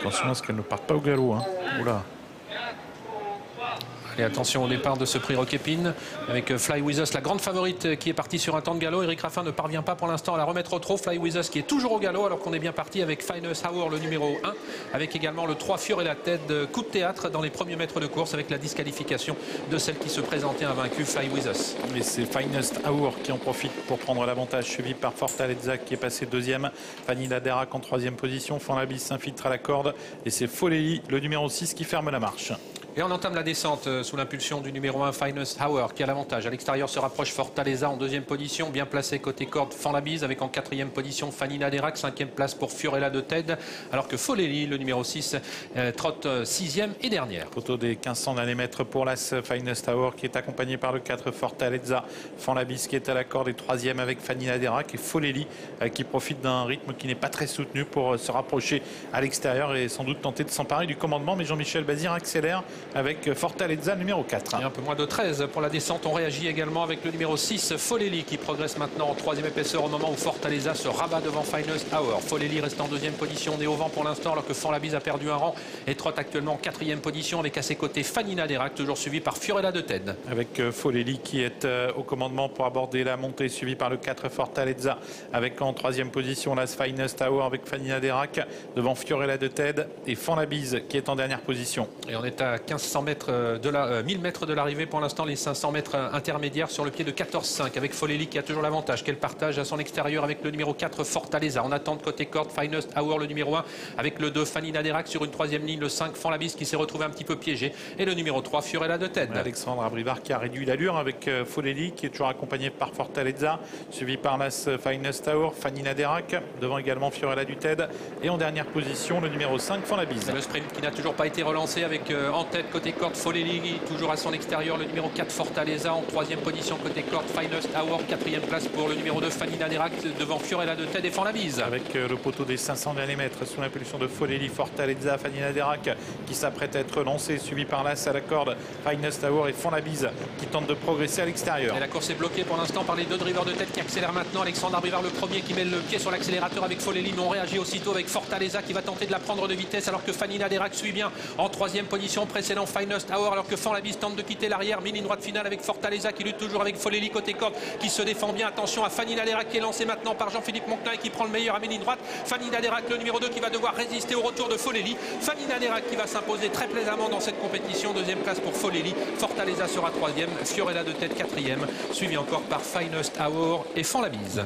Attention à ce qu'elle ne parte pas au galop. Hein. Oula. Et attention au départ de ce prix Roquépine avec Fly With Us, la grande favorite qui est partie sur un temps de galop. Eric Raffin ne parvient pas pour l'instant à la remettre au trot. Fly With Us qui est toujours au galop alors qu'on est bien parti avec Finest Hour, le numéro 1, avec également le 3 Fior et la tête de coup de théâtre dans les premiers mètres de course avec la disqualification de celle qui se présentait invaincue, Fly With Us. Et c'est Finest Hour qui en profite pour prendre l'avantage, suivi par Fortaleza qui est passé deuxième. Fanny Laderac en troisième position. Fanlabis s'infiltre à la corde et c'est Foleli, le numéro 6, qui ferme la marche. Et on entame la descente sous l'impulsion du numéro 1 Finest Hour qui a l'avantage. À l'extérieur se rapproche Fortaleza en deuxième position, bien placé côté corde Fanlabis avec en quatrième position Fanny Laderac, cinquième place pour Fiorella de Ted, alors que Foleli, le numéro 6, trotte sixième et dernière. Poteau des 1500 nanomètres pour l'As Finest Hour qui est accompagné par le 4 Fortaleza. Fanlabis qui est à la corde et troisième avec Fanny Laderac et Foleli qui profite d'un rythme qui n'est pas très soutenu pour se rapprocher à l'extérieur et sans doute tenter de s'emparer du commandement. Mais Jean-Michel Bazir accélère avec Fortaleza numéro 4. Et un peu moins de 13 pour la descente. On réagit également avec le numéro 6 Foleli qui progresse maintenant en troisième épaisseur au moment où Fortaleza se rabat devant Finest Hour. Foleli reste en deuxième position, on est au vent pour l'instant alors que Fanlabis a perdu un rang et trotte actuellement en quatrième position avec à ses côtés Fanny Laderac, toujours suivi par Fiorella de Ted. Avec Foleli qui est au commandement pour aborder la montée, suivi par le 4 Fortaleza avec en troisième position l'As Finest Hour avec Fanny Laderac devant Fiorella de Ted et Fanlabis qui est en dernière position. Et on est à 1500 mètres de 1000 mètres de l'arrivée pour l'instant, les 500 mètres intermédiaires sur le pied de 14,5 avec Foleli qui a toujours l'avantage qu'elle partage à son extérieur avec le numéro 4 Fortaleza. En attente côté corde Finest Hour le numéro 1 avec le 2 Fanny Laderac sur une troisième ligne, le 5 Fanlabis qui s'est retrouvé un petit peu piégé et le numéro 3 Fiorella de Ted. Alexandre Abrivard qui a réduit l'allure avec Foleli qui est toujours accompagné par Fortaleza, suivi par l'As Finest Hour, Fanny Laderac devant également Fiorella du Ted et en dernière position le numéro 5 Fanlabis. Le sprint qui n'a toujours pas été relancé avec en tête côté corde Foleli, toujours à son extérieur le numéro 4 Fortaleza, en troisième position côté corde Finest Hour, quatrième place pour le numéro 2 Fanny Laderac devant Fiorella de Ted et Fanlabis. Avec le poteau des 500 derniers mètres sous l'impulsion de Foleli, Fortaleza, Fanny Laderac qui s'apprête à être lancé, suivi par l'As à la corde Finest Hour et Fanlabis qui tente de progresser à l'extérieur. Et la course est bloquée pour l'instant par les deux drivers de tête qui accélèrent maintenant. Alexandre Abrivard le premier qui met le pied sur l'accélérateur avec Foleli, mais on réagit aussitôt avec Fortaleza qui va tenter de la prendre de vitesse alors que Fanny Laderac suit bien en troisième position précédant Finest Hour alors que Fanlabis tente de quitter l'arrière. Mini droite finale avec Fortaleza qui lutte toujours avec Foleli côté corde qui se défend bien. Attention à Fanny Laderac qui est lancée maintenant par Jean-Philippe Monclin et qui prend le meilleur à mini droite. Fanny Laderac le numéro 2 qui va devoir résister au retour de Foleli. Fanny Laderac qui va s'imposer très plaisamment dans cette compétition. Deuxième place pour Foleli. Fortaleza sera troisième. Fiorella de Ted quatrième. Suivi encore par Finest Hour et Fanlabis.